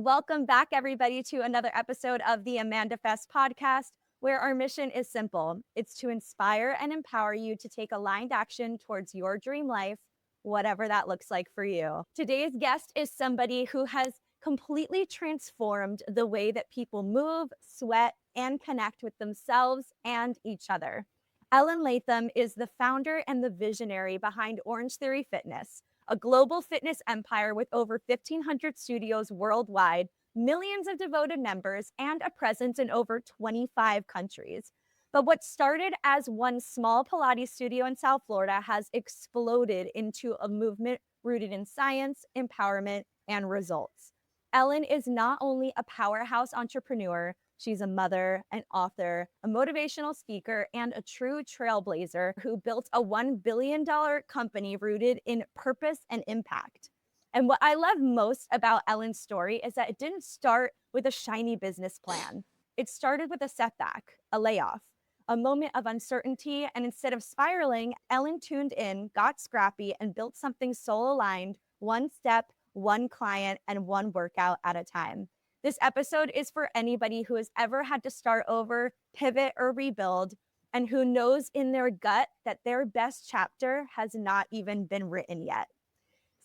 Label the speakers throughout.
Speaker 1: Welcome back, everybody, to another episode of the Amandafest podcast, where our mission is simple. It's to inspire and empower you to take aligned action towards your dream life, whatever that looks like for you. Today's guest is somebody who has completely transformed the way that people move, sweat, and connect with themselves and each other. Ellen Latham is the founder and the visionary behind Orangetheory Fitness, a global fitness empire with over 1,500 studios worldwide, millions of devoted members, and a presence in over 25 countries. But what started as one small Pilates studio in South Florida has exploded into a movement rooted in science, empowerment, and results. Ellen is not only a powerhouse entrepreneur, she's a mother, an author, a motivational speaker, and a true trailblazer who built a $1 billion company rooted in purpose and impact. And what I love most about Ellen's story is that it didn't start with a shiny business plan. It started with a setback, a layoff, a moment of uncertainty. And instead of spiraling, Ellen tuned in, got scrappy, and built something soul aligned, one step, one client, and one workout at a time. This episode is for anybody who has ever had to start over, pivot, or rebuild, and who knows in their gut that their best chapter has not even been written yet.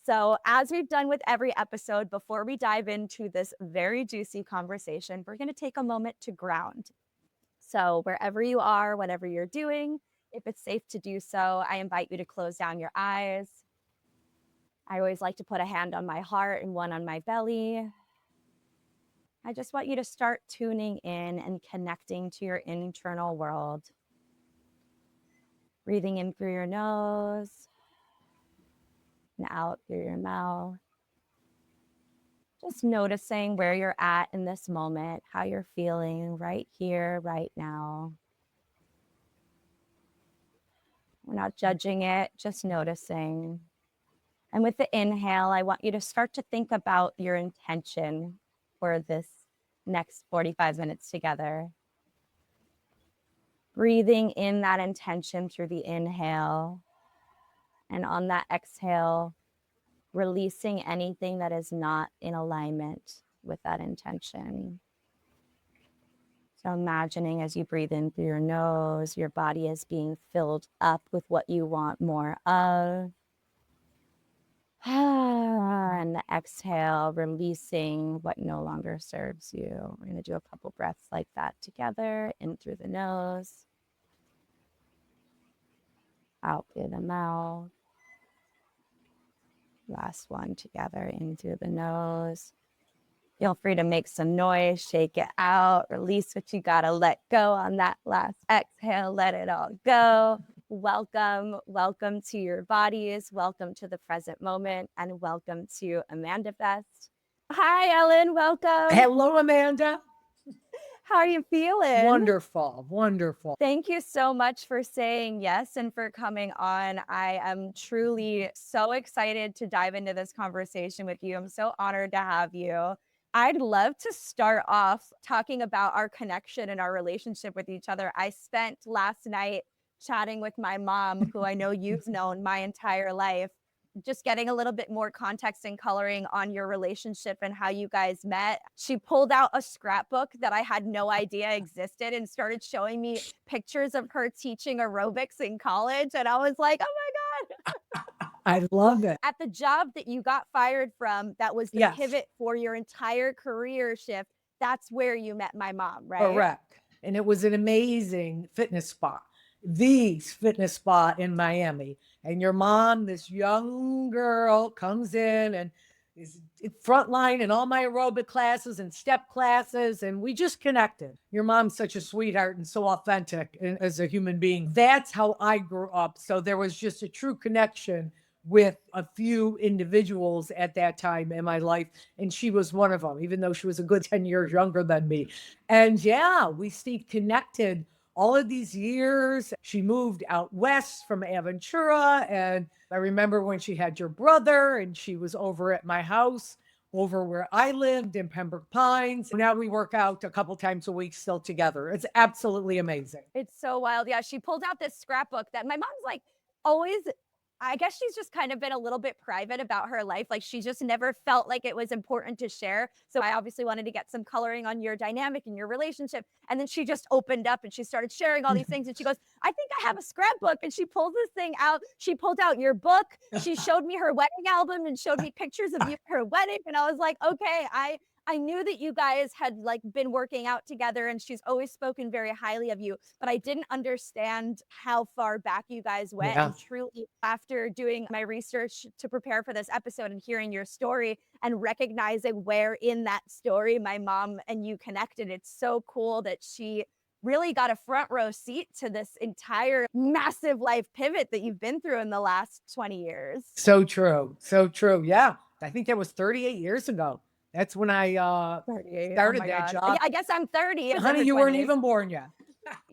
Speaker 1: So, as we've done with every episode, before we dive into this very juicy conversation, we're going to take a moment to ground. So, wherever you are, whatever you're doing, if it's safe to do so, I invite you to close down your eyes. I always like to put a hand on my heart and one on my belly. I just want you to start tuning in and connecting to your internal world. Breathing in through your nose and out through your mouth. Just noticing where you're at in this moment, how you're feeling right here, right now. We're not judging it, just noticing. And with the inhale, I want you to start to think about your intention for this next 45 minutes together. Breathing in that intention through the inhale. And on that exhale, releasing anything that is not in alignment with that intention. So imagining as you breathe in through your nose, your body is being filled up with what you want more of. And the exhale, releasing what no longer serves you. We're going to do a couple breaths like that together, in through the nose, out through the mouth. Last one together, in through the nose. Feel free to make some noise, shake it out, release what you got to let go on that last exhale, let it all go. Welcome to your bodies. Welcome to the present moment, and welcome to Amandafest. Hi, Ellen. Welcome.
Speaker 2: Hello, Amanda.
Speaker 1: How are you feeling?
Speaker 2: Wonderful.
Speaker 1: Thank you so much for saying yes and for coming on. I am truly so excited to dive into this conversation with you. I'm so honored to have you. I'd love to start off talking about our connection and our relationship with each other. I spent last night chatting with my mom, who I know you've known my entire life, just getting a little bit more context and coloring on your relationship and how you guys met. She pulled out a scrapbook that I had no idea existed and started showing me pictures of her teaching aerobics in college. And I was like, oh my God.
Speaker 2: I love it.
Speaker 1: At the job that you got fired from, that was the pivot for your entire career shift. That's where you met my mom, right?
Speaker 2: Correct. And it was an amazing fitness spot, the fitness spot in Miami. And your mom, this young girl, comes in and is frontline in all my aerobic classes and step classes. And we just connected. Your mom's such a sweetheart and so authentic as a human being. That's how I grew up. So there was just a true connection with a few individuals at that time in my life. And she was one of them, even though she was a good 10 years younger than me. And yeah, we stayed connected all of these years. She moved out west from Aventura. And I remember when she had your brother and she was over at my house over where I lived in Pembroke Pines. Now we work out a couple times a week still together. It's absolutely amazing.
Speaker 1: It's so wild. Yeah, she pulled out this scrapbook that my mom's like always I guess she's just kind of been a little bit private about her life. Like she just never felt like it was important to share. So I obviously wanted to get some coloring on your dynamic and your relationship. And then she just opened up and she started sharing all these things. And she goes, I think I have a scrapbook. And she pulls this thing out. She pulled out your book. She showed me her wedding album and showed me pictures of you at her wedding. And I was like, okay, I knew that you guys had like been working out together and she's always spoken very highly of you, but I didn't understand how far back you guys went.
Speaker 2: Yeah.
Speaker 1: And truly, after doing my research to prepare for this episode and hearing your story and recognizing where in that story my mom and you connected, it's so cool that she really got a front row seat to this entire massive life pivot that you've been through in the last 20 years.
Speaker 2: So true. So true. Yeah. I think that was 38 years ago. That's when I started that job.
Speaker 1: I guess I'm 30.
Speaker 2: Honey, you weren't even born yet.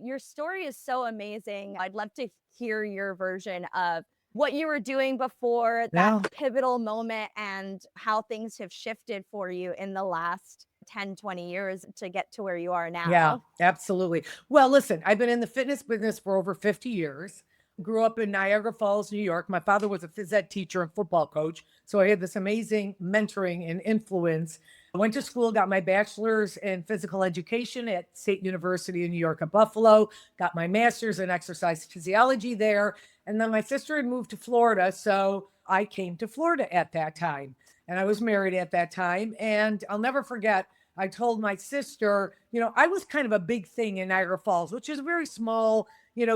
Speaker 1: Your story is so amazing. I'd love to hear your version of what you were doing before that pivotal moment and how things have shifted for you in the last 10, 20 years to get to where you are now.
Speaker 2: Yeah, absolutely. Well, listen, I've been in the fitness business for over 50 years. Grew up in Niagara Falls, New York. My father was a phys ed teacher and football coach. So I had this amazing mentoring and influence. I went to school, got my bachelor's in physical education at State University in New York at Buffalo, got my master's in exercise physiology there. And then my sister had moved to Florida. So I came to Florida at that time. And I was married at that time. And I'll never forget, I told my sister, I was kind of a big thing in Niagara Falls, which is a very small,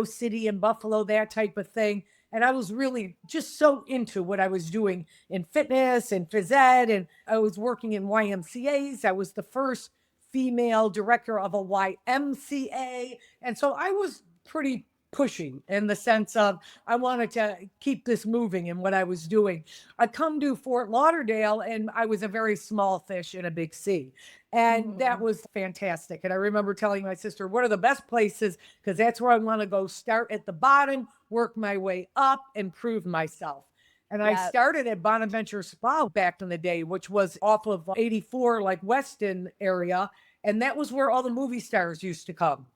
Speaker 2: city in Buffalo, that type of thing. And I was really just so into what I was doing in fitness and phys ed. And I was working in YMCAs. I was the first female director of a YMCA. And so I was pretty pushing in the sense of I wanted to keep this moving in what I was doing. I come to Fort Lauderdale and I was a very small fish in a big sea. And that was fantastic. And I remember telling my sister, what are the best places? Because that's where I want to go start at the bottom, work my way up and prove myself. And I started at Bonaventure Spa back in the day, which was off of 84, like Weston area. And that was where all the movie stars used to come.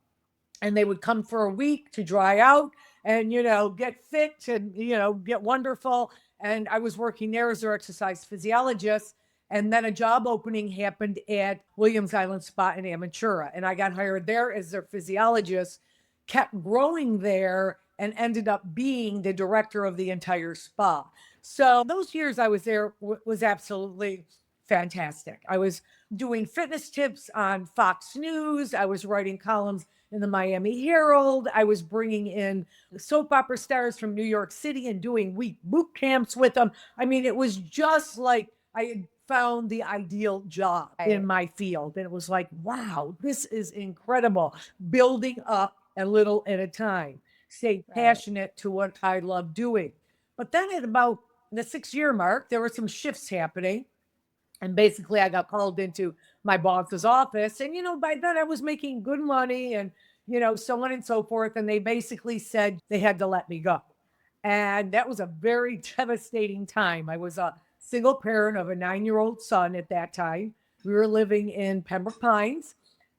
Speaker 2: And they would come for a week to dry out and, get fit and, get wonderful. And I was working there as their exercise physiologist. And then a job opening happened at Williams Island Spa in Aventura. And I got hired there as their physiologist, kept growing there, and ended up being the director of the entire spa. So those years I was there was absolutely fantastic. I was doing fitness tips on Fox News. I was writing columns in the Miami Herald. I was bringing in soap opera stars from New York City and doing week boot camps with them. I mean, it was just like I had found the ideal job in my field. And it was like, wow, this is incredible. Building up a little at a time. Stay passionate to what I love doing. But then at about the 6-year mark, there were some shifts happening. And basically I got called into my boss's office. And, by then I was making good money and, so on and so forth. And they basically said they had to let me go. And that was a very devastating time. I was a single parent of a 9-year-old son at that time. We were living in Pembroke Pines.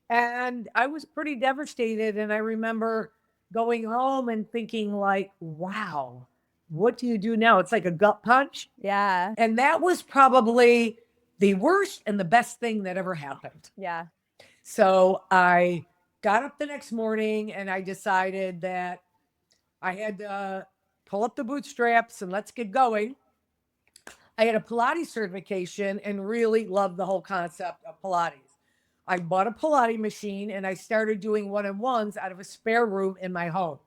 Speaker 2: And I was pretty devastated. And I remember going home and thinking like, wow, what do you do now? It's like a gut punch.
Speaker 1: Yeah.
Speaker 2: And that was probably the worst and the best thing that ever happened.
Speaker 1: Yeah.
Speaker 2: So I got up the next morning and I decided that I had to pull up the bootstraps and let's get going. I had a Pilates certification and really loved the whole concept of Pilates. I bought a Pilates machine and I started doing one-on-ones out of a spare room in my home.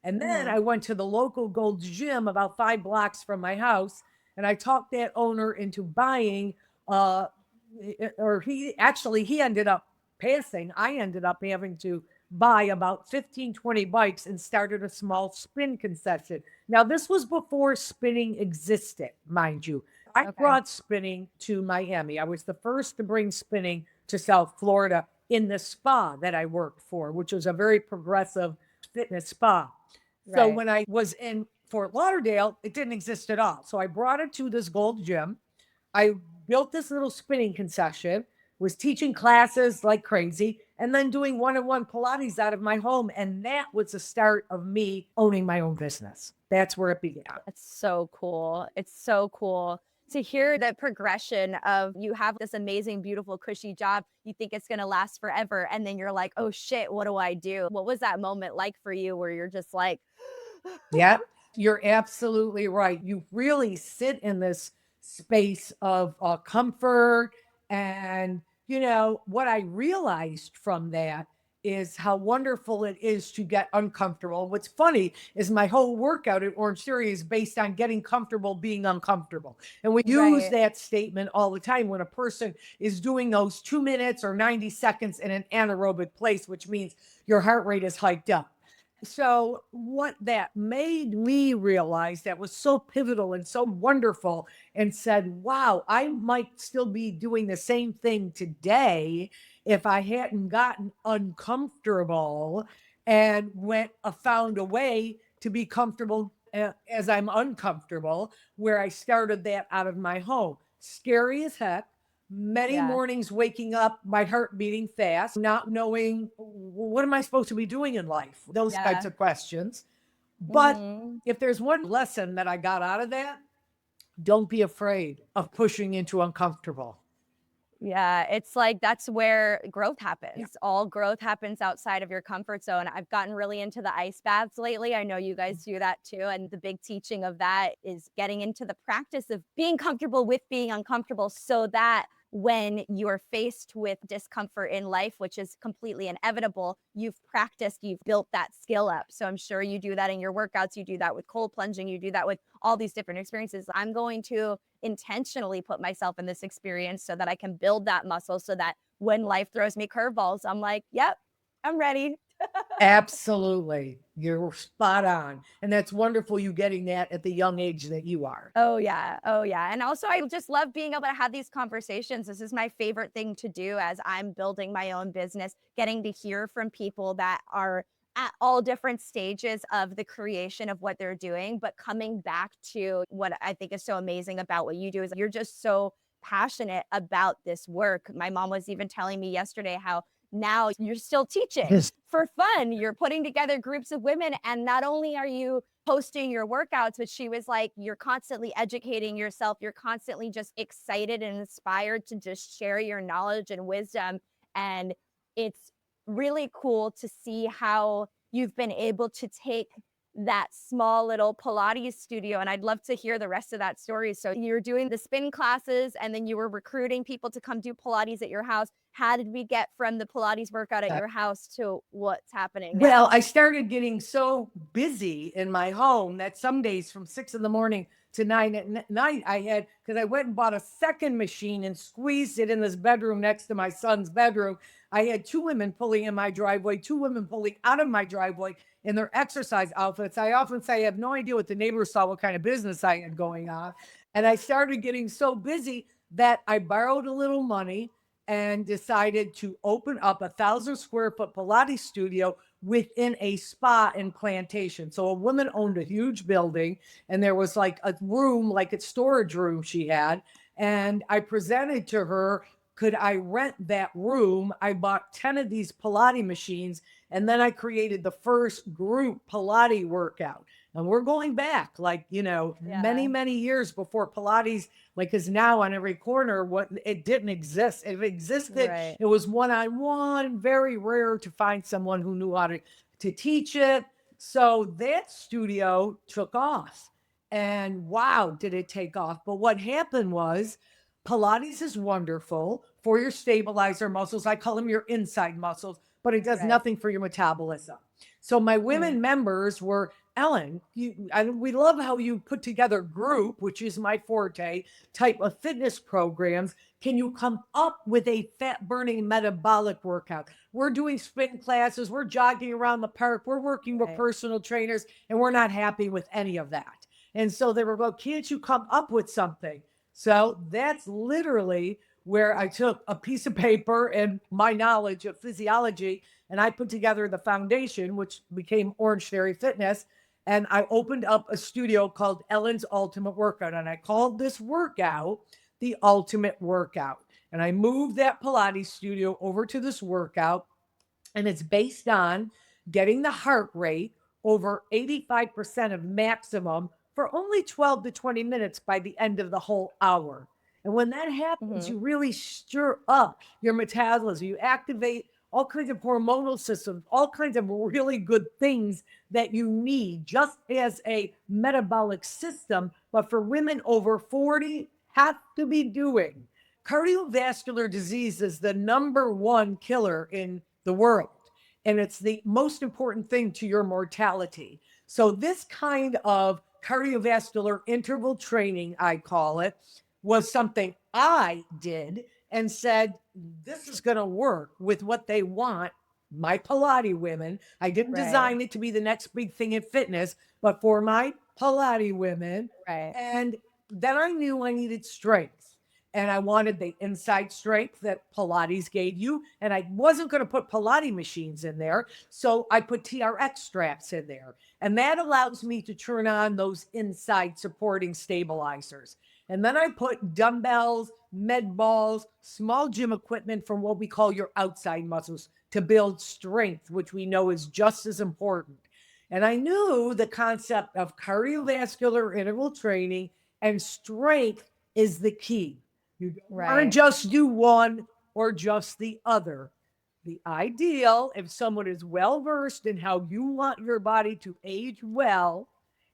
Speaker 2: And then I went to the local Gold's Gym about 5 blocks from my house. And I talked that owner into buying, he ended up passing. I ended up having to buy about 15, 20 bikes and started a small spin concession. Now, this was before spinning existed, mind you. I brought spinning to Miami. I was the first to bring spinning to South Florida in the spa that I worked for, which was a very progressive fitness spa. Right. So when I was in Fort Lauderdale, it didn't exist at all. So I brought it to this Gold Gym. I built this little spinning concession. was teaching classes like crazy and then doing one-on-one Pilates out of my home. And that was the start of me owning my own business. That's where it began.
Speaker 1: It's so cool. It's so cool to hear the progression of you have this amazing, beautiful, cushy job. You think it's going to last forever. And then you're like, oh shit, what do I do? What was that moment like for you where you're just like,
Speaker 2: Yep, you're absolutely right. You really sit in this space of comfort. And, what I realized from that is how wonderful it is to get uncomfortable. What's funny is my whole workout at Orangetheory is based on getting comfortable being uncomfortable. And we use
Speaker 1: right.
Speaker 2: that statement all the time when a person is doing those 2 minutes or 90 seconds in an anaerobic place, which means your heart rate is hiked up. So what that made me realize that was so pivotal and so wonderful, and said, wow, I might still be doing the same thing today if I hadn't gotten uncomfortable and found a way to be comfortable as I'm uncomfortable, where I started that out of my home. Scary as heck. Many
Speaker 1: Yeah.
Speaker 2: mornings waking up, my heart beating fast, not knowing what am I supposed to be doing in life? Those types
Speaker 1: Yeah.
Speaker 2: of questions. But
Speaker 1: Mhm.
Speaker 2: if there's one lesson that I got out of that, don't be afraid of pushing into uncomfortable.
Speaker 1: Yeah, it's like that's where growth happens.
Speaker 2: Yeah.
Speaker 1: All growth happens outside of your comfort zone. I've gotten really into the ice baths lately. I know you guys do that too. And the big teaching of that is getting into the practice of being comfortable with being uncomfortable so that when you're faced with discomfort in life, which is completely inevitable, you've practiced, you've built that skill up. So I'm sure you do that in your workouts. You do that with cold plunging. You do that with all these different experiences. I'm going to intentionally put myself in this experience so that I can build that muscle so that when life throws me curveballs, I'm like, yep, I'm ready.
Speaker 2: Absolutely. You're spot on. And that's wonderful you getting that at the young age that you are.
Speaker 1: Oh, yeah. Oh, yeah. And also, I just love being able to have these conversations. This is my favorite thing to do as I'm building my own business, getting to hear from people that are at all different stages of the creation of what they're doing, but coming back to what I think is so amazing about what you do is you're just so passionate about this work. My mom was even telling me yesterday how now you're still teaching
Speaker 2: Yes.
Speaker 1: for fun. You're putting together groups of women, and not only are you posting your workouts, but she was like, you're constantly educating yourself. You're constantly just excited and inspired to just share your knowledge and wisdom. And it's really cool to see how you've been able to take that small little Pilates studio. And I'd love to hear the rest of that story. So you're doing the spin classes and then you were recruiting people to come do Pilates at your house. How did we get from the Pilates workout at your house to what's happening
Speaker 2: Well,
Speaker 1: now?
Speaker 2: I started getting so busy in my home that some days from 6 in the morning to 9 at night, because I went and bought a second machine and squeezed it in this bedroom next to my son's bedroom. I had two women pulling in my driveway, two women pulling out of my driveway in their exercise outfits. I often say I have no idea what the neighbors saw, what kind of business I had going on. And I started getting so busy that I borrowed a little money and decided to open up 1,000 square foot Pilates studio within a spa in Plantation. So a woman owned a huge building, and there was like a room, like a storage room she had. And I presented to her, could I rent that room? I bought 10 of these Pilates machines, and then I created the first group Pilates workout. And we're going back like, many,
Speaker 1: Yeah.
Speaker 2: many years before Pilates, like is now on every corner. What it didn't exist. If it existed,
Speaker 1: Right.
Speaker 2: it was one-on-one, very rare to find someone who knew how to teach it. So that studio took off. And wow, did it take off. But what happened was Pilates is wonderful for your stabilizer muscles. I call them your inside muscles, but it does
Speaker 1: Right.
Speaker 2: nothing for your metabolism. So my women members were, Ellen, we love how you put together group, which is my forte, type of fitness programs. Can you come up with a fat burning metabolic workout? We're doing spin classes. We're jogging around the park. We're working with
Speaker 1: Right.
Speaker 2: personal trainers, and we're not happy with any of that. And so they were going, can't you come up with something? So that's literally where I took a piece of paper and my knowledge of physiology, and I put together the foundation, which became Orangetheory Fitness. And I opened up a studio called Ellen's Ultimate Workout. And I called this workout the Ultimate Workout. And I moved that Pilates studio over to this workout, and it's based on getting the heart rate over 85% of maximum for only 12 to 20 minutes by the end of the whole hour. And when that happens, you really stir up your metabolism. You activate all kinds of hormonal systems, all kinds of really good things that you need just as a metabolic system. But for women over 40, have to be doing. Cardiovascular disease is the number one killer in the world, and it's the most important thing to your mortality. So this kind of cardiovascular interval training, I call it, was something I did and said, this is going to work with what they want. My Pilates women, I didn't design it to be the next big thing in fitness, but for my Pilates women. And then I knew I needed strength. And I wanted the inside strength that Pilates gave you. And I wasn't going to put Pilates machines in there. So I put TRX straps in there. And that allows me to turn on those inside supporting stabilizers. And then I put dumbbells, med balls, small gym equipment from what we call your outside muscles to build strength, which we know is just as important. And I knew the concept of cardiovascular interval training and strength is the key. You don't want to just do one or just the other. The ideal, if someone is well versed in how you want your body to age well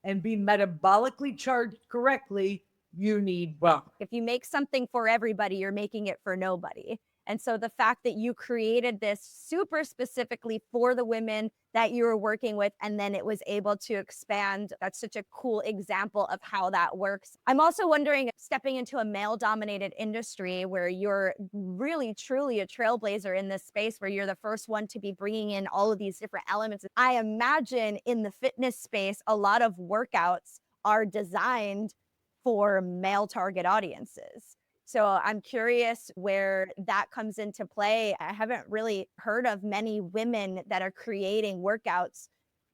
Speaker 2: and be metabolically charged correctly, you need both.
Speaker 1: If you make something for everybody, you're making it for nobody. And so the fact that you created this super specifically for the women that you were working with, and then it was able to expand, that's such a cool example of how that works. I'm also wondering, stepping into a male-dominated industry where you're really, truly a trailblazer in this space, where you're the first one to be bringing in all of these different elements. I imagine in the fitness space, a lot of workouts are designed for male target audiences. So I'm curious where that comes into play. I haven't really heard of many women that are creating workouts,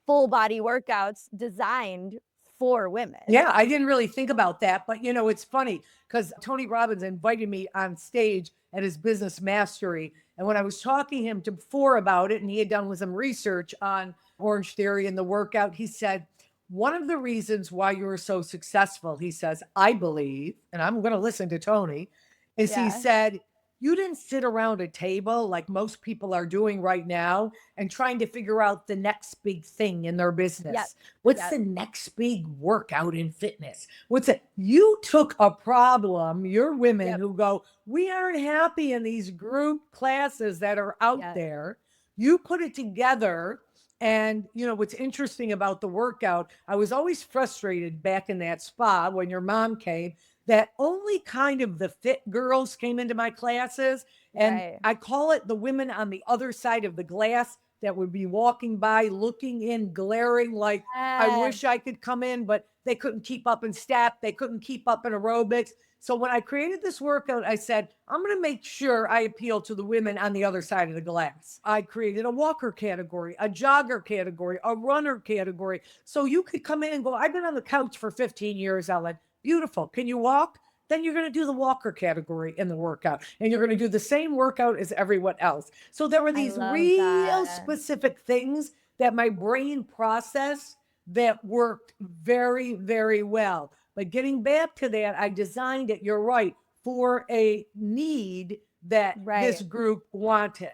Speaker 1: full body workouts designed for women.
Speaker 2: Yeah, I didn't really think about that. But, it's funny because Tony Robbins invited me on stage at his Business Mastery. And when I was talking to him before about it, and he had done some research on Orangetheory and the workout, he said, one of the reasons why you were so successful, he says, I believe, and I'm going to listen to Tony, is he said, you didn't sit around a table like most people are doing right now and trying to figure out the next big thing in their business. What's the next big workout in fitness? What's it? You took a problem, you're women who go, we aren't happy in these group classes that are out there. You put it together. And, what's interesting about the workout, I was always frustrated back in that spa when your mom came, that only kind of the fit girls came into my classes. And I call it the women on the other side of the glass that would be walking by, looking in, glaring like, I wish I could come in, but they couldn't keep up in step. They couldn't keep up in aerobics. So when I created this workout, I said, I'm going to make sure I appeal to the women on the other side of the glass. I created a walker category, a jogger category, a runner category. So you could come in and go, I've been on the couch for 15 years, Ellen. Beautiful. Can you walk? Then you're going to do the walker category in the workout. And you're going to do the same workout as everyone else. So there were these real specific things that my brain processed that worked very, very well. But getting back to that, I designed it, you're right, for a need that this group wanted.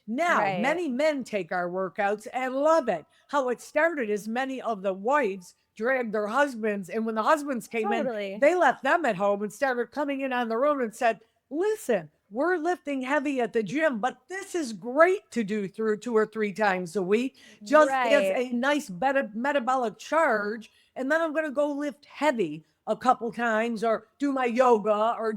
Speaker 2: Now, many men take our workouts and love it. How it started is many of the wives dragged their husbands, and when the husbands came in, they left them at home and started coming in on their own and said, listen, we're lifting heavy at the gym, but this is great to do through 2 or 3 times a week, just as a nice metabolic charge. And then I'm going to go lift heavy a couple times or do my yoga or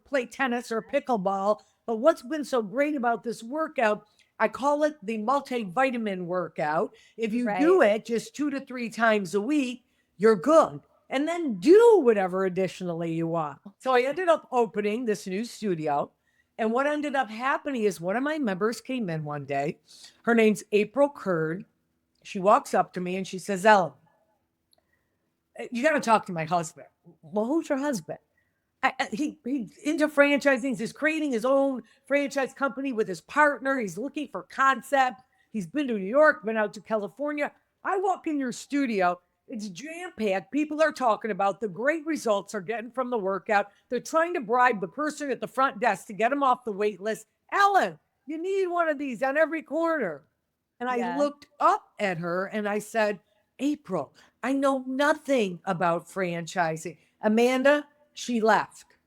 Speaker 2: play tennis or pickleball. But what's been so great about this workout, I call it the multivitamin workout. If you do it just 2 to 3 times a week, you're good. And then do whatever additionally you want. So I ended up opening this new studio. And what ended up happening is one of my members came in one day. Her name's April Curd. She walks up to me and she says, Ellen, you got to talk to my husband. Well, who's your husband? He's into franchising. He's creating his own franchise company with his partner. He's looking for concept. He's been to New York, been out to California. I walk in your studio, it's jam-packed. People are talking about the great results they're getting from the workout. They're trying to bribe the person at the front desk to get them off the wait list. Ellen, you need one of these on every corner. And I looked up at her and I said, April, I know nothing about franchising. Amanda, she left.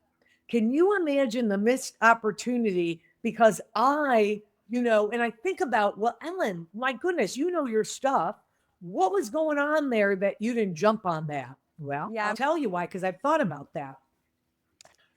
Speaker 2: Can you imagine the missed opportunity? Because and I think about, well, Ellen, my goodness, you know your stuff. What was going on there that you didn't jump on that? Well, I'll tell you why, because I've thought about that.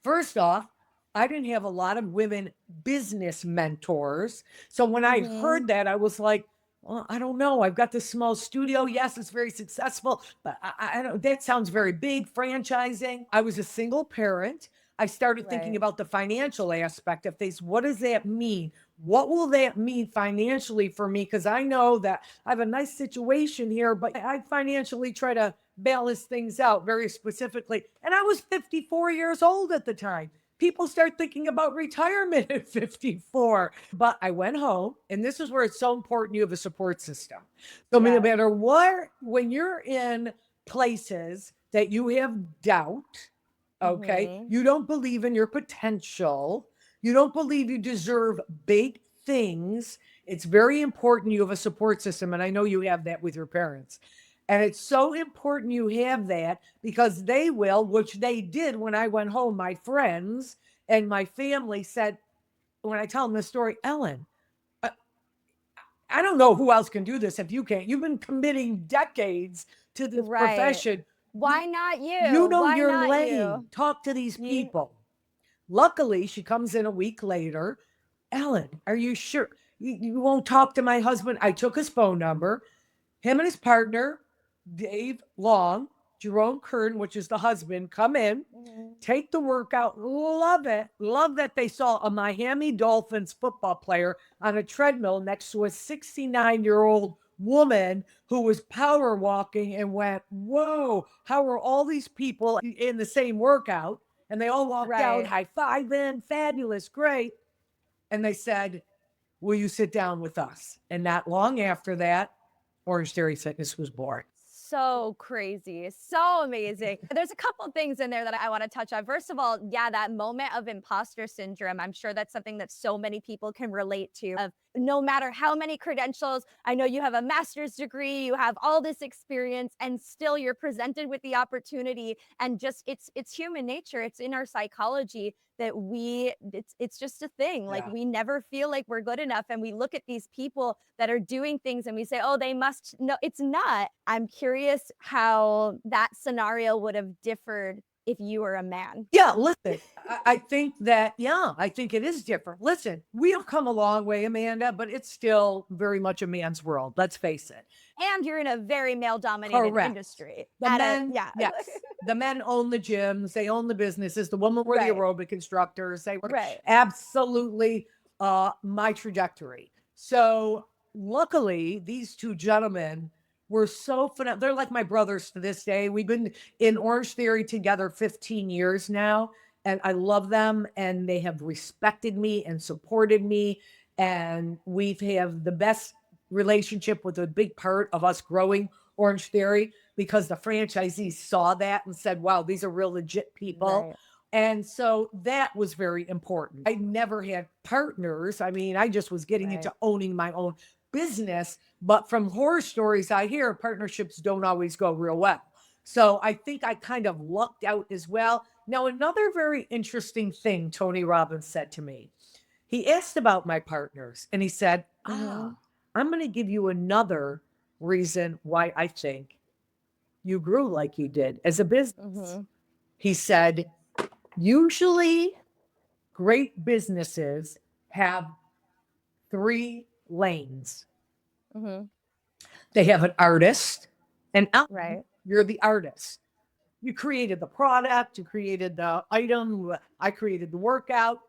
Speaker 2: First off, I didn't have a lot of women business mentors. So when I heard that, I was like, well, I don't know. I've got this small studio. Yes, it's very successful, but I don't, that sounds very big, franchising. I was a single parent. I started thinking about the financial aspect of things. What does that mean? What will that mean financially for me? Because I know that I have a nice situation here, but I financially try to balance things out very specifically. And I was 54 years old at the time. People start thinking about retirement at 54. But I went home, and this is where it's so important you have a support system. So no matter what, when you're in places that you have doubt, okay, you don't believe in your potential, you don't believe you deserve big things, it's very important you have a support system. And I know you have that with your parents. And it's so important you have that because they will, which they did when I went home. My friends and my family said, when I tell them the story, Ellen, I don't know who else can do this if you can't. You've been committing decades to this profession.
Speaker 1: Why not you?
Speaker 2: You know your lane. Talk to these people. Luckily, she comes in a week later. Ellen, are you sure? You won't talk to my husband? I took his phone number. Him and his partner, Dave Long, Jerome Kern, which is the husband, come in, take the workout, love it. Love that they saw a Miami Dolphins football player on a treadmill next to a 69-year-old woman who was power walking and went, whoa, how are all these people in the same workout? And they all walked out, high-fiving, fabulous, great. And they said, will you sit down with us? And not long after that, Orangetheory Fitness was born.
Speaker 1: So crazy, so amazing. There's a couple of things in there that I want to touch on. First of all, that moment of imposter syndrome, I'm sure that's something that so many people can relate to. Of no matter how many credentials, I know you have a master's degree, you have all this experience, and still you're presented with the opportunity. And just it's human nature, it's in our psychology that it's just a thing. Like we never feel like we're good enough, and we look at these people that are doing things and we say, oh, they must. No, it's not. I'm curious how that scenario would have differed if you were a man.
Speaker 2: Yeah, listen, I think that, I think it is different. Listen, we have come a long way, Amanda, but it's still very much a man's world. Let's face it.
Speaker 1: And you're in a very male-dominated industry.
Speaker 2: The men, yes. The men own the gyms. They own the businesses. The women were the aerobic instructors. They were absolutely my trajectory. So luckily, these two gentlemen were so phenomenal. They're like my brothers to this day. We've been in Orangetheory together 15 years now, and I love them, and they have respected me and supported me, and we've have the best relationship with a big part of us growing Orangetheory because the franchisees saw that and said, wow, these are real legit people. And so that was very important. I never had partners. I mean, I just was getting into owning my own business, but from horror stories I hear, partnerships don't always go real well. So I think I kind of lucked out as well. Now, another very interesting thing Tony Robbins said to me, he asked about my partners and he said, I'm going to give you another reason why I think you grew like you did as a business. He said, usually great businesses have 3 lanes. They have an artist, and you're the artist. You created the product, you created the item, I created the workout.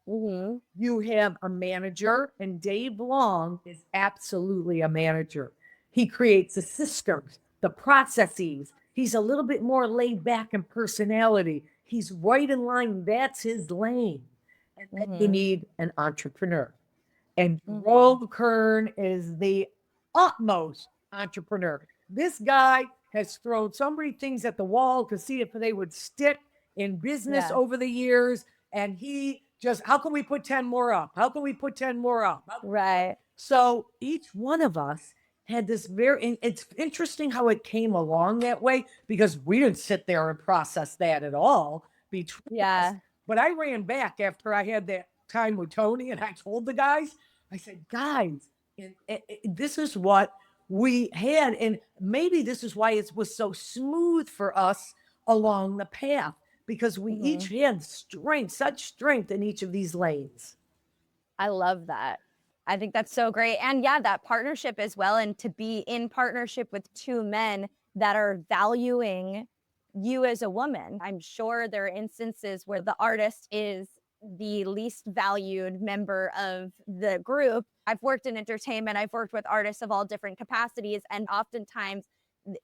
Speaker 2: You have a manager, and Dave Long is absolutely a manager. He creates the systems, the processes. He's a little bit more laid back in personality. he's right in line. That's his lane. And then you need an entrepreneur. And Jerome Kern is the utmost entrepreneur. This guy has thrown so many things at the wall to see if they would stick in business over the years. And he just, how can we put 10 more up? How can we put 10 more up?
Speaker 1: Right.
Speaker 2: So each one of us had this it's interesting how it came along that way, because we didn't sit there and process that at all between us. But I ran back after I had that time with Tony, and I told the guys, I said, guys, this is what we had. And maybe this is why it was so smooth for us along the path, because we each had strength, such strength in each of these lanes.
Speaker 1: I love that. I think that's so great. And yeah, that partnership as well. And to be in partnership with two men that are valuing you as a woman. I'm sure there are instances where the artist is the least valued member of the group. I've worked in entertainment. I've worked with artists of all different capacities. And oftentimes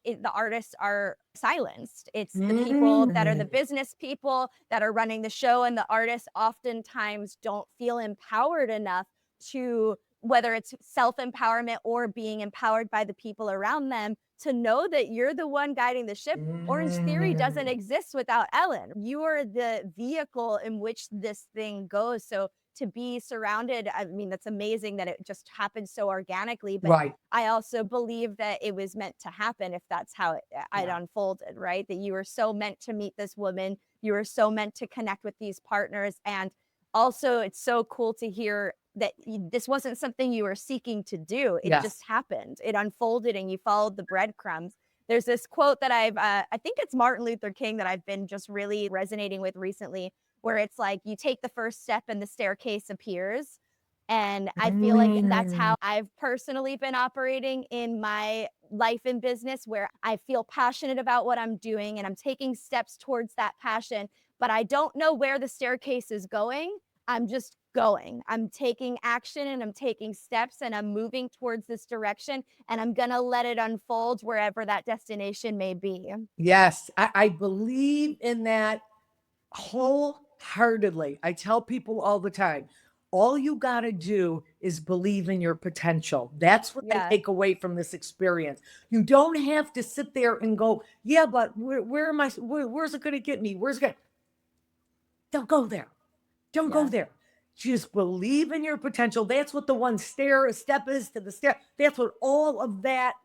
Speaker 1: the artists are silenced. It's the people that are the business people that are running the show, and the artists oftentimes don't feel empowered enough to, whether it's self-empowerment or being empowered by the people around them, to know that you're the one guiding the ship. Orangetheory doesn't exist without Ellen. You are the vehicle in which this thing goes. So to be surrounded, I mean, that's amazing that it just happened so organically. But I also believe that it was meant to happen, if that's how it unfolded, right? That you were so meant to meet this woman. You were so meant to connect with these partners. And also, it's so cool to hear that this wasn't something you were seeking to do. It just happened. It unfolded and you followed the breadcrumbs. There's this quote that I think it's Martin Luther King, that I've been just really resonating with recently, where it's like, you take the first step and the staircase appears. And I feel like that's how I've personally been operating in my life and business, where I feel passionate about what I'm doing and I'm taking steps towards that passion, but I don't know where the staircase is going. I'm just going. I'm taking action and I'm taking steps and I'm moving towards this direction, and I'm going to let it unfold wherever that destination may be.
Speaker 2: Yes, I believe in that wholeheartedly. I tell people all the time, all you got to do is believe in your potential. That's what I take away from this experience. You don't have to sit there and go, yeah, but where am I? Where's it going to get me? Where's it going to? Don't go there. Don't go there. Just believe in your potential. That's what the one step is to the stair. That's what all of that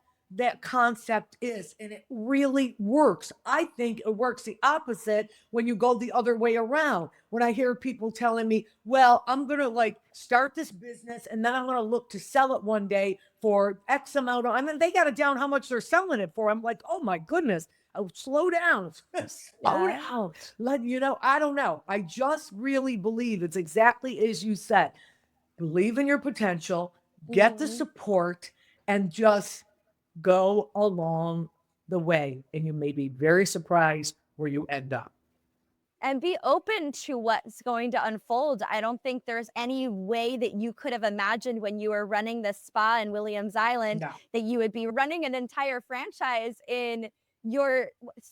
Speaker 2: concept is. And it really works. I think it works the opposite when you go the other way around. When I hear people telling me, well, I'm going to start this business and then I'm going to look to sell it one day for X amount of, I mean, they got it down how much they're selling it for. I'm like, oh my goodness. Oh, slow down. Slow down. I don't know. I just really believe it's exactly as you said. Believe in your potential, get the support, and just go along the way. And you may be very surprised where you end up.
Speaker 1: And be open to what's going to unfold. I don't think there's any way that you could have imagined when you were running the spa in Williams Island that you would be running an entire franchise in your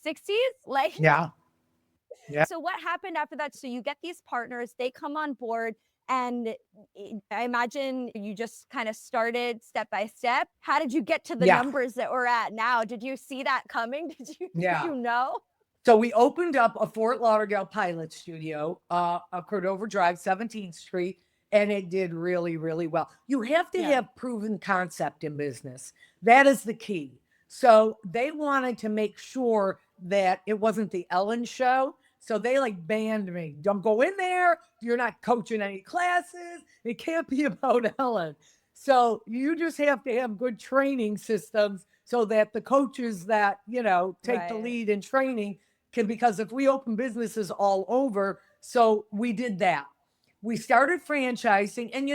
Speaker 1: 60s. So what happened after that? So you get these partners, they come on board, and I imagine you just kind of started step by step. How did you get to the numbers that we're at now? Did you see that coming? Did you know?
Speaker 2: So we opened up a Fort Lauderdale pilot studio, Cordova Drive, 17th Street, and it did really, really well. You have to have proven concept in business. That is the key. So they wanted to make sure that it wasn't the Ellen show. So they banned me. Don't go in there. You're not coaching any classes. It can't be about Ellen. So you just have to have good training systems so that the coaches that, take the lead in training can, because if we open businesses all over, so we did that. We started franchising, and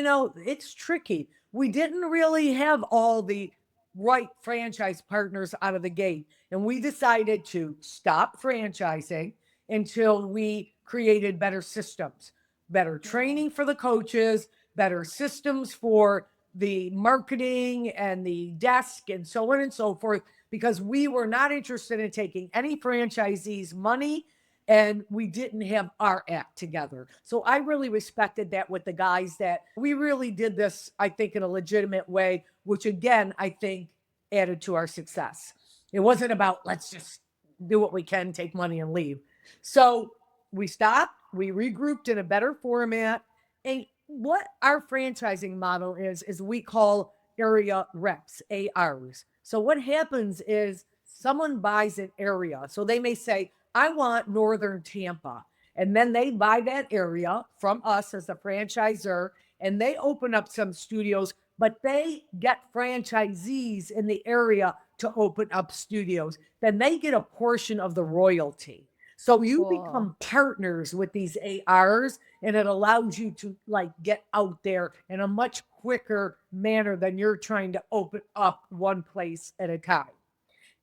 Speaker 2: it's tricky. We didn't really have all the right franchise partners out of the gate. And we decided to stop franchising until we created better systems, better training for the coaches, better systems for the marketing and the desk and so on and so forth, because we were not interested in taking any franchisees' money and we didn't have our act together. So I really respected that with the guys, that we really did this, I think, in a legitimate way, which again, I think added to our success. It wasn't about let's just do what we can, take money and leave. So we stopped, we regrouped in a better format. And what our franchising model is we call area reps, ARs. So what happens is someone buys an area. So they may say, I want Northern Tampa. And then they buy that area from us as a franchisor, and they open up some studios, but they get franchisees in the area to open up studios. Then they get a portion of the royalty. So you become partners with these ARs, and it allows you to like get out there in a much quicker manner than you're trying to open up one place at a time.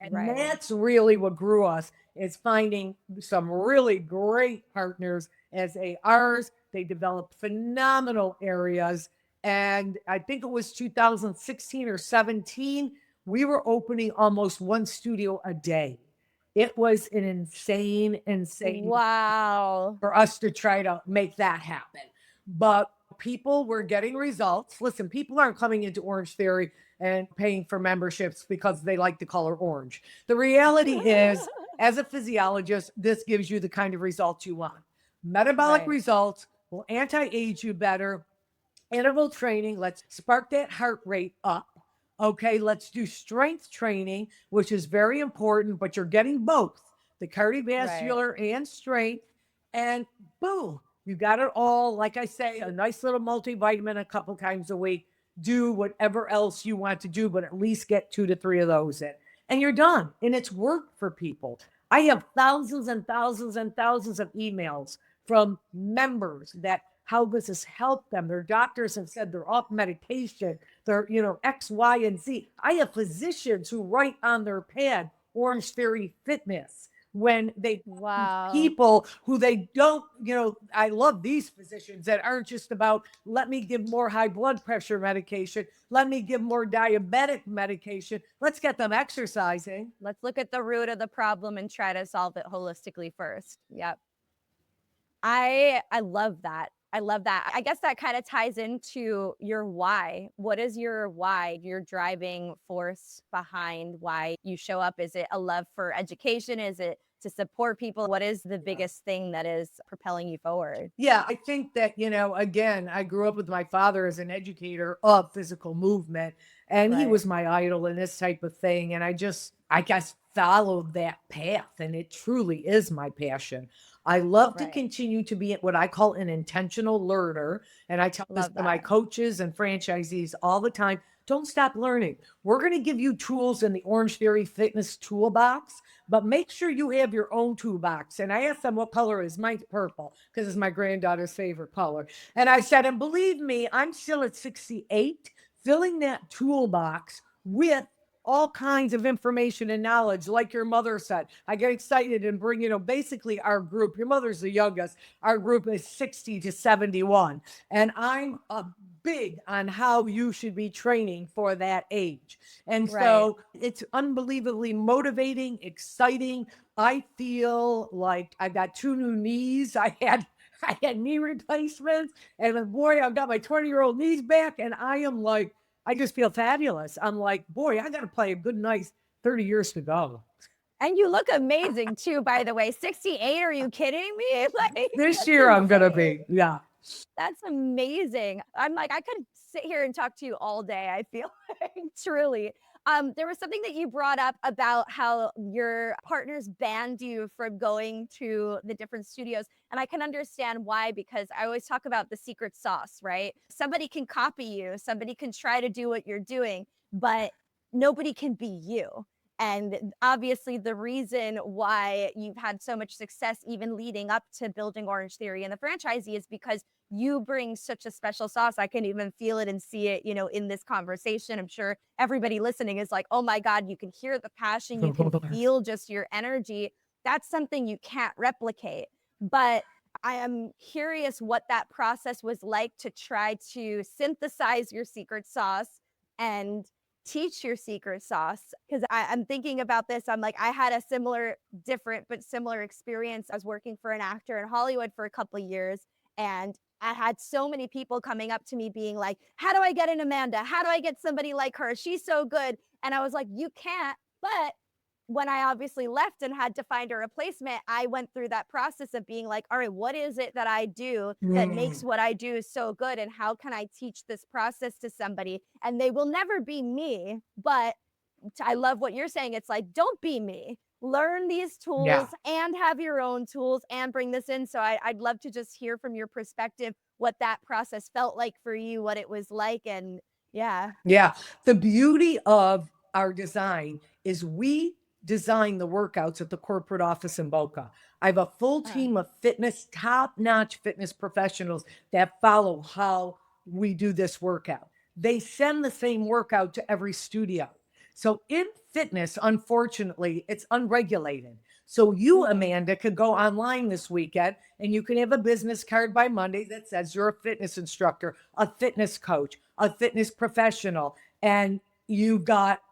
Speaker 2: And that's really what grew us, is finding some really great partners as ARs. They developed phenomenal areas. And I think it was 2016 or 17, we were opening almost one studio a day. It was an insane
Speaker 1: Wow.
Speaker 2: for us to try to make that happen. But people were getting results. Listen, people aren't coming into Orangetheory and paying for memberships because they like the color orange. The reality is, as a physiologist, this gives you the kind of results you want. Metabolic results will anti-age you better. Interval training, let's spark that heart rate up. Okay, let's do strength training, which is very important, but you're getting both the cardiovascular and strength. And boom, you got it all. Like I say, a nice little multivitamin a couple times a week. Do whatever else you want to do, but at least get 2 to 3 of those in. And you're done. And it's worked for people. I have thousands and thousands and thousands of emails from members that how this has helped them. Their doctors have said they're off medication. They're, X, Y, and Z. I have physicians who write on their pad Orangetheory Fitness when they people who they don't, I love these physicians that aren't just about, let me give more high blood pressure medication. Let me give more diabetic medication. Let's get them exercising.
Speaker 1: Let's look at the root of the problem and try to solve it holistically first. Yep. I love that. I love that. I guess that kind of ties into your why. What is your why, your driving force behind why you show up? Is it a love for education? Is it to support people? What is the biggest thing that is propelling you forward?
Speaker 2: Yeah, I think that, again, I grew up with my father as an educator of physical movement, and he was my idol in this type of thing. And I guess, followed that path, and it truly is my passion. I love to continue to be what I call an intentional learner. And I tell this to my coaches and franchisees all the time. Don't stop learning. We're going to give you tools in the Orangetheory Fitness toolbox, but make sure you have your own toolbox. And I asked them what color is. Mine's purple because it's my granddaughter's favorite color. And I said, and believe me, I'm still at 68, filling that toolbox with all kinds of information and knowledge. Like your mother said, I get excited and bring, basically our group, your mother's the youngest, our group is 60 to 71. And I'm big on how you should be training for that age. And so it's unbelievably motivating, exciting. I feel like I got 2 new knees. I had knee replacements, and boy, I've got my 20-year-old knees back, and I am like, I just feel fabulous. I'm like, boy, I got to play a good, nice 30 years to go.
Speaker 1: And you look amazing too, by the way. 68, are you kidding me?
Speaker 2: This year I'm going to be, yeah.
Speaker 1: That's amazing. I'm like, I could sit here and talk to you all day, I feel like, truly. There was something that you brought up about how your partners banned you from going to the different studios. And I can understand why, because I always talk about the secret sauce, right? Somebody can copy you, somebody can try to do what you're doing, but nobody can be you. And obviously the reason why you've had so much success, even leading up to building Orangetheory and the franchisee, is because you bring such a special sauce. I can even feel it and see it, in this conversation. I'm sure everybody listening is like, oh my God, you can hear the passion. You can feel just your energy. That's something you can't replicate. But I am curious what that process was like to try to synthesize your secret sauce and teach your secret sauce? Because I'm thinking about this. I'm like, I had a similar, different, but similar experience. I was working for an actor in Hollywood for a couple of years, and I had so many people coming up to me being like, how do I get an Amanda? How do I get somebody like her? She's so good. And I was like, you can't. But when I obviously left and had to find a replacement, I went through that process of being like, all right, what is it that I do that makes what I do so good? And how can I teach this process to somebody? And they will never be me. But I love what you're saying. It's like, don't be me. Learn these tools and have your own tools and bring this in. So I'd love to just hear from your perspective what that process felt like for you, what it was like. And yeah.
Speaker 2: Yeah. The beauty of our design is we design the workouts at the corporate office in Boca. I have a full team of top-notch fitness professionals that follow how we do this workout. They send the same workout to every studio. So in fitness, unfortunately, it's unregulated. So you, Amanda, could go online this weekend and you can have a business card by Monday that says you're a fitness instructor, a fitness coach, a fitness professional, and you've got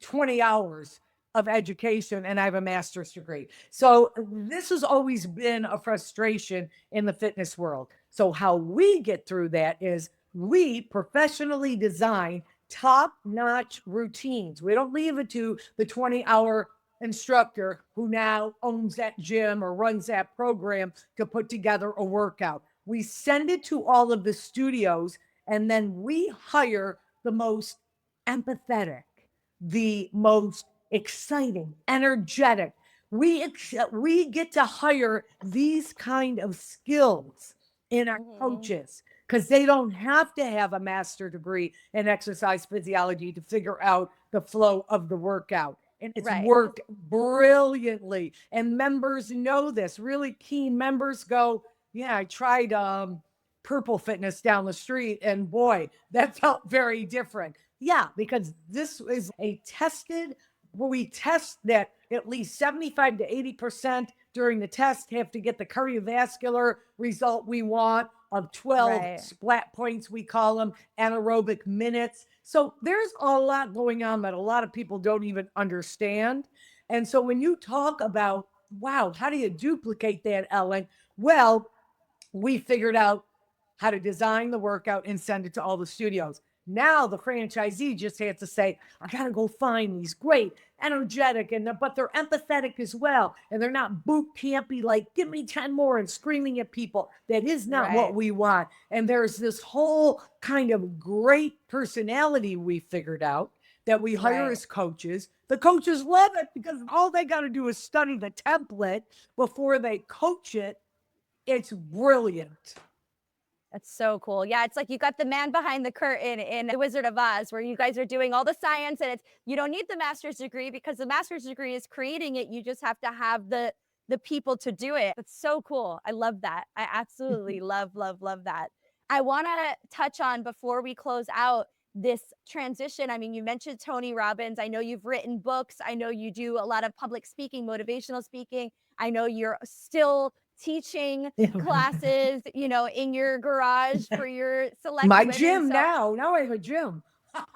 Speaker 2: 20 hours of education and I have a master's degree. So this has always been a frustration in the fitness world. So how we get through that is we professionally design top-notch routines. We don't leave it to the 20-hour instructor who now owns that gym or runs that program to put together a workout. We send it to all of the studios and then we hire the most empathetic, the most exciting, energetic. We get to hire these kind of skills in our coaches because they don't have to have a master degree in exercise physiology to figure out the flow of the workout. And it's worked brilliantly. And members know this. Really key members go, yeah, I tried Purple Fitness down the street, and boy, that felt very different. Yeah, because this is a tested, where we test that at least 75 to 80% during the test have to get the cardiovascular result we want of 12 splat points, we call them, anaerobic minutes. So there's a lot going on that a lot of people don't even understand. And so when you talk about, wow, how do you duplicate that, Ellen? Well, we figured out how to design the workout and send it to all the studios. Now the franchisee just has to say, I got to go find these great, energetic, but they're empathetic as well. And they're not boot campy, like, give me 10 more and screaming at people. That is not what we want. And there's this whole kind of great personality we figured out that we hire as coaches. The coaches love it because all they got to do is study the template before they coach it. It's brilliant.
Speaker 1: That's so cool. Yeah, it's like you got the man behind the curtain in The Wizard of Oz, where you guys are doing all the science, and you don't need the master's degree because the master's degree is creating it. You just have to have the people to do it. It's so cool. I love that. I absolutely love that. I want to touch on, before we close out, this transition. I mean, you mentioned Tony Robbins. I know you've written books. I know you do a lot of public speaking, motivational speaking. I know you're still teaching classes, in your garage for your select
Speaker 2: My
Speaker 1: women.
Speaker 2: gym now I have a gym.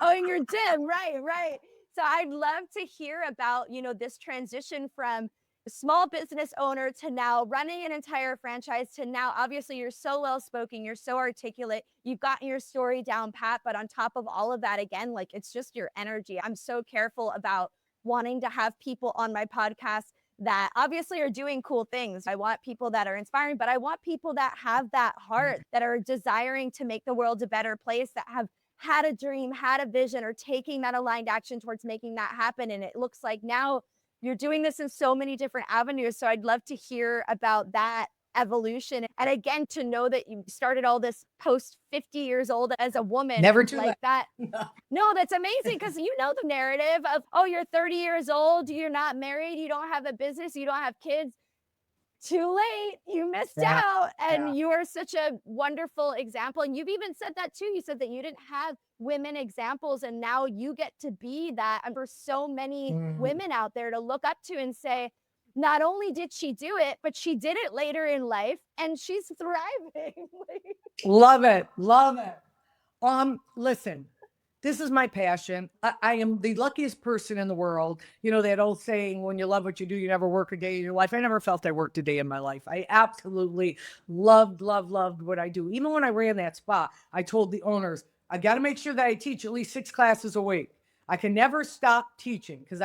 Speaker 1: Oh, in your gym. Right. So I'd love to hear about, this transition from small business owner to now running an entire franchise to now, obviously you're so well spoken, you're so articulate, you've gotten your story down pat, but on top of all of that, again, like, it's just your energy. I'm so careful about wanting to have people on my podcast that obviously are doing cool things. I want people that are inspiring, but I want people that have that heart, that are desiring to make the world a better place, that have had a dream, had a vision, or taking that aligned action towards making that happen. And it looks like now you're doing this in so many different avenues. So I'd love to hear about that evolution. And again, to know that you started all this post 50 years old as a woman.
Speaker 2: Never too
Speaker 1: like
Speaker 2: late.
Speaker 1: that. No, that's amazing, because you know the narrative of, oh, you're 30 years old, you're not married, you don't have a business, you don't have kids. Too late, you missed out. And you are such a wonderful example. And you've even said that too. You said that you didn't have women examples, and now you get to be that. And for so many women out there to look up to and say, not only did she do it, but she did it later in life and she's thriving.
Speaker 2: Love it. Listen, This is my passion. I am the luckiest person in the world. You know, that old saying, when you love what you do, you never work a day in your life. I never felt I worked a day in my life. I absolutely loved what I do. Even when I ran that spa, I told the owners, I got to make sure that I teach at least 6 classes a week. I can never stop teaching because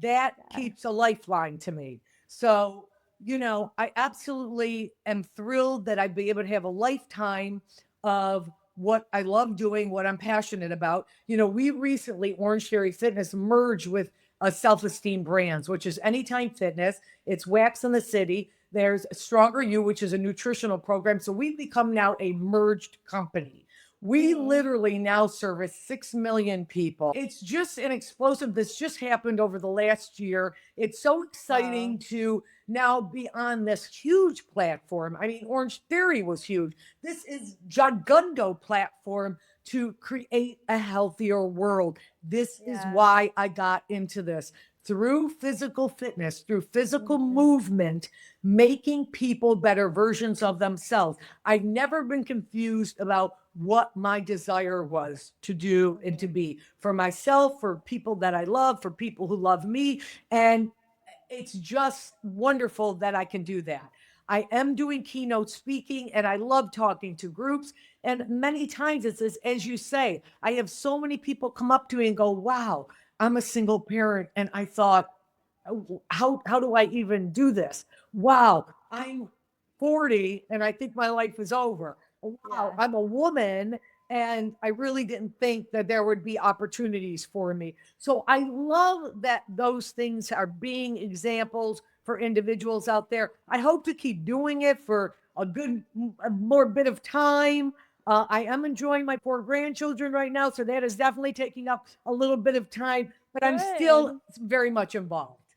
Speaker 2: that keeps a lifeline to me. So, you know, I absolutely am thrilled that I'd be able to have a lifetime of what I love doing, what I'm passionate about. You know, we recently, Orangetheory Fitness, merged with Self-Esteem Brands, which is Anytime Fitness. It's Wax in the City. There's Stronger You, which is a nutritional program. So we've become now a merged company. We literally now service 6 million people. It's just an explosive. This just happened over the last year. It's so exciting to now be on this huge platform. I mean, Orange Theory was huge. This is Gigundo platform to create a healthier world. This is why I got into this. Through physical fitness, through physical movement, making people better versions of themselves. I've never been confused about what my desire was to do and to be for myself, for people that I love, for people who love me. And it's just wonderful that I can do that. I am doing keynote speaking and I love talking to groups. And many times it's as you say, I have so many people come up to me and go, wow, I'm a single parent. And I thought, how do I even do this? Wow, I'm 40 and I think my life is over. Wow, I'm a woman and I really didn't think that there would be opportunities for me. So I love that those things are being examples for individuals out there. I hope to keep doing it for a good more bit of time. I am enjoying my 4 grandchildren right now, so that is definitely taking up a little bit of time, but I'm still very much involved.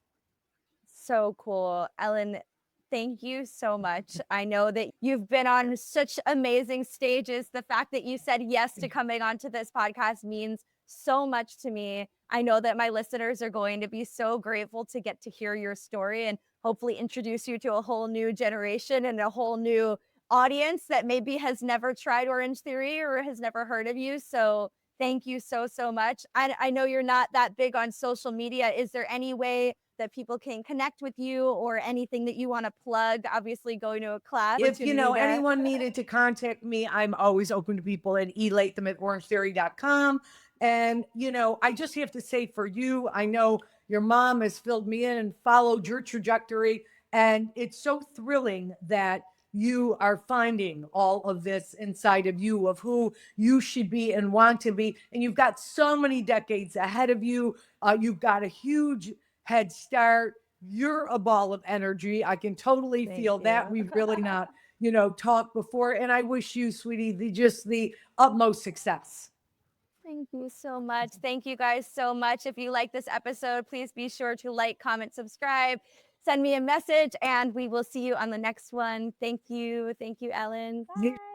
Speaker 1: So cool. Ellen, thank you so much. I know that you've been on such amazing stages. The fact that you said yes to coming onto this podcast means so much to me. I know that my listeners are going to be so grateful to get to hear your story and hopefully introduce you to a whole new generation and a whole new audience that maybe has never tried Orange Theory or has never heard of you. So thank you so much. I know you're not that big on social media. Is there any way that people can connect with you or anything that you want to plug? Obviously going to a class.
Speaker 2: If, you know, anyone needed to contact me, I'm always open to people at Latham@orangetheory.com. And, you know, I just have to say for you, I know your mom has filled me in and followed your trajectory. And it's so thrilling that you are finding all of this inside of you of who you should be and want to be. And you've got so many decades ahead of you. You've got a huge head start. You're a ball of energy. I can totally feel that. We've really not, you know, talked before. And I wish you, sweetie, the utmost success.
Speaker 1: Thank you so much. Thank you guys so much. If you like this episode, please be sure to like, comment, subscribe, send me a message, and we will see you on the next one. Thank you. Thank you, Ellen. Bye.